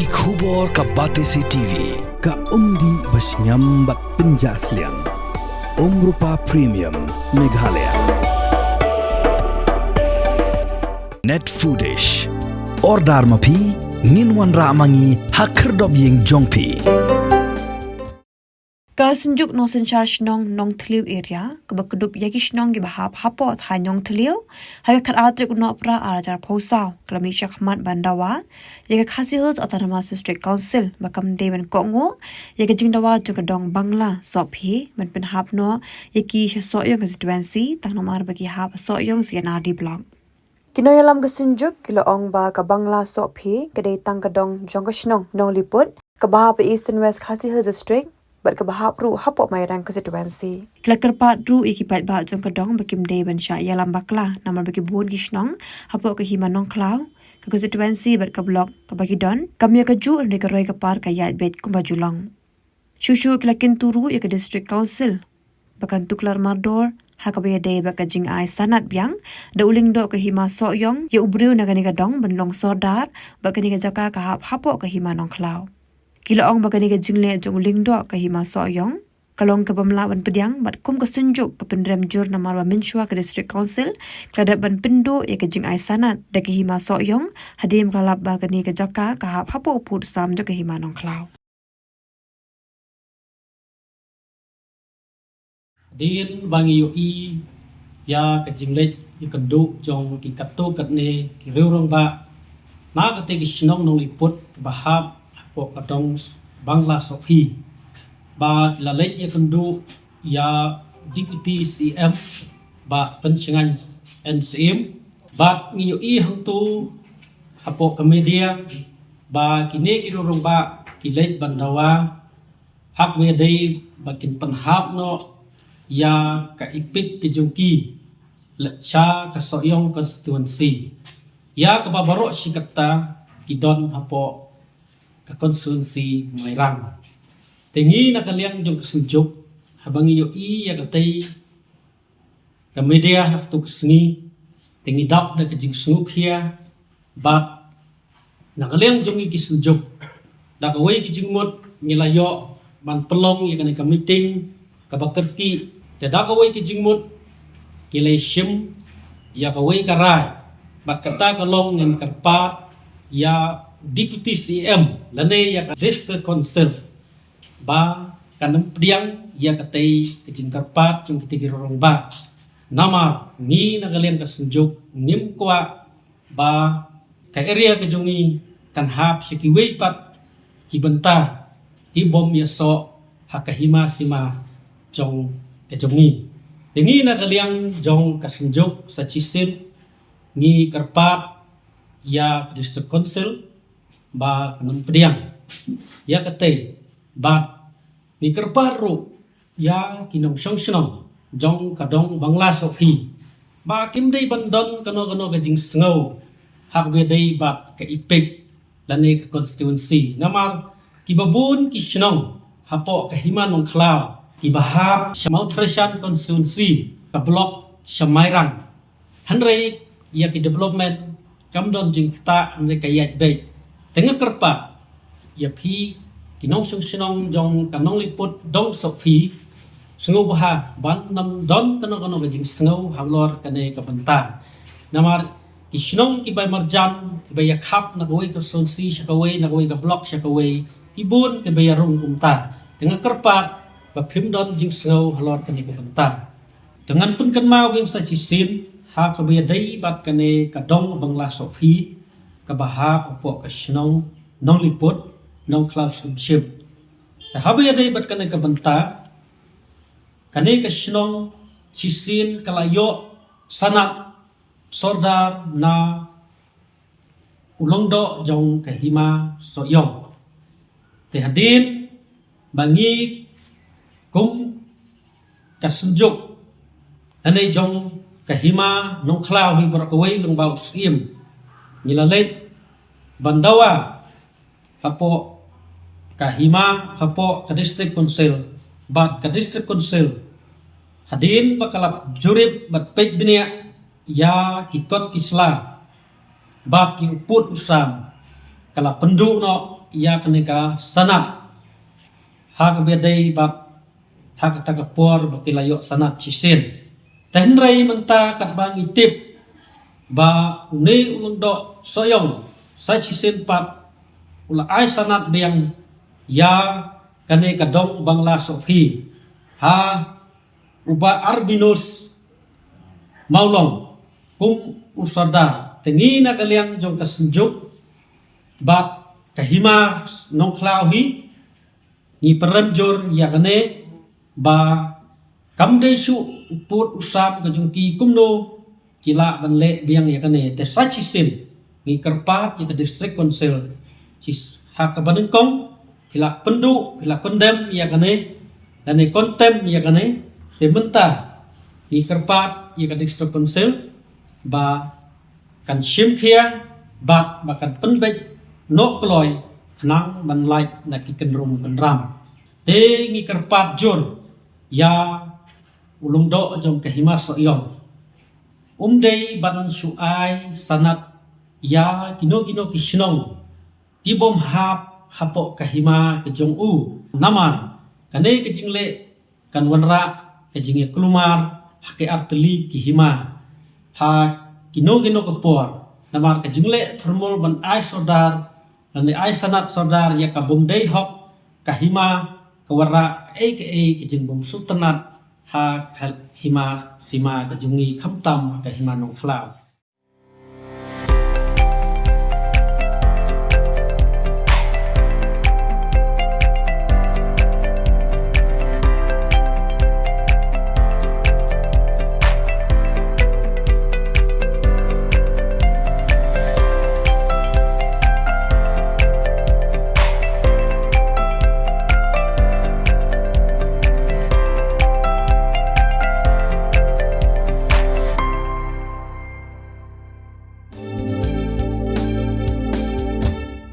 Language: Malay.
Ki khubor ka Batesi TV ka umdi basnyam bat penjaslian Rupa Premium Meghalaya Net Foodish Ordar mapi Nginwan ramangi Hakerdob yeng jongpi Ka senjuk no senchar shnong nong tliu area ka bakudup yaki shnong gi bahap hapo tha nyong tliu ha khat atrik no pra arajar phosau klami shakhmat bandawa yaka khasi hills autonomous district council bakam deven kongo yaka jingdawa jukadong bangla sophi man pen hap no yaki shaso yong constituency tangnomar bagi hap so yong CNRD block Kinoyalam kesenjuk kilo ong ba ka bangla sophi kedai tangkadong jongkashnong nong liput ka bahap east and west khasi hills district berkebahap ru hapok mayrang constituency. Kelakar pat ru ikipat ba jong kedong bakim deban sya yalam bakla nama bagi buon gishnong hapok ke himanong klau ke constituency berkeblok ke bagi don kami ke ju ne ke roi ke par ka yat bet kumbajulang. Shushu kelakin turu ya ke district council bakan tuklar mardor hakabaya day baka jing ai sanat biang da uling do ke hima soyong ya ubriu nagani kadong benlong sodar bakani ke jaka ka hapok ke himanong klau. Kila ong bagani ke jingle jong lingdo ke hima soyong kalong ke pemlawan pediang bat kum ke senjuk ke pendrem jur namarwa menshua ke district council kladat ban pendo ya ke jing ai sanat da ke hima soyong hadim kalap bagani ke jaka ka hapo put sam jo ke hima nong klau Din bangi UI ya ke jingle ya keduk jong ki katu katne ki reurong ba na ke te kisnong nong liput bahap pok kadong Bangla Sophi ba lalek ya kendu ya deputy CM ba pensengan NCM ba ngiyo I hang tu apo ke media ba kini kirurong ba kilet bandawa hak we dai bakin penhap no ya ka ipit ke jongki lecha ka soyong constituency ya ke babaro sikata kidon apo konstituensi Mairang. Tengi nakaliang jong kesenjuk habang iyo I ya katay ka media hafto kesni tengi dap na kajing sunguk hiya bat nakaliang jong I kesenjuk dakaway kajing mot nilayo man pelong ya kanay ka meeting kabakerki dadakaway kajing mot nilay sim ya kaway karay bat kata kalong ng karpat ya Deputy CM lane ya ka district council ba kanam priang ya katay kajing karpat yung kitigirorong ba namar ni nagalian kasunjuk nim kwa ba ka area kajungi kanhap si kiway pat kibenta ibom yaso hakahima sima jong kajungi tingi nagaliang jong kasunjuk sa chisin ni karpat ya district council ba kanang pediang ya katay bat ni kerparu ya kinong syong jong kadong Bangla Sophi ba kimday bandon kano kajing sengaw hakbe day bat ka ipik lani ka constituency namar kibabun kisnong hapo kahima nong klaw kibahap sa Mount Treshan constituency ka blok sa Mairang hanray ya ki development kamdon jing kita hanray kayat bay tengah kerpat ya pi kinong sung jong kanong liput dong Sophi sengaw baha ban nam don kanong gajing sengaw haglor kanay kabanta namar kisnong kibay marjan kibay yakhap nagaway ka sonsi siya kaway nagaway ka block siya kaway ibun kibay yarong kumta tengah kerpat bapim don jing sengaw halor kanay kabanta dengan pun kan mawing sa chisin ha kabay day bat kanay kadong Bangla Sophi kabaha opo kasnong nong liput nong cloudship habay day bat kanay kabanta kanay kasnong sisin kalayo sanat sordar na ulongdo jong kahima soyong tehadin bangi kum kasunjuk anay jong kahima nong klaw hi barakaway nong bau sim nilalit bandawa hapo kahima hapo ka district council bat ka district council hadin pakalap jurip bat pek binia ya kikot isla bat ki uput usam kala penduk no ya kenika sanat ha ka bedai bak ha ka takapor bakilayo sanat cisin tenrai menta kat bang itip ba uni ulung do soyong sa cisin pat ula ai sanat biang ya kane kadong bangla sofi ha uba arbinus maulong kum usada tengina kaliang jong kasenjuk bat kahima nong klauhi ni peranjur ya kane ba kamde su put usam kajungki kumno kila banle biang ya kane te sachisim ni kerpat ya ke district council cis hak kabanengkong kila pendu kila kondem ya kane dan ni kontem ya kane te menta ni kerpat ya ke district council ba kan simpia bat bakan penbej no kloy nang banlai na kikenrum kenram te ngi kerpat jur ya ulung do jom kahima soyong umdei ban suai sanat ya kino kisnong kibom hap hapok kahima kejong u naman kane kejingle kan wanra kejinge kelumar hake arteli kihima ha kino kepor namar kejingle thermol ban ai sodar dan ai sanat sodar ya kabum dei hop kahima kawara ke kejing bom sutenat ha hima sima kejungi khamtam kahima nong klau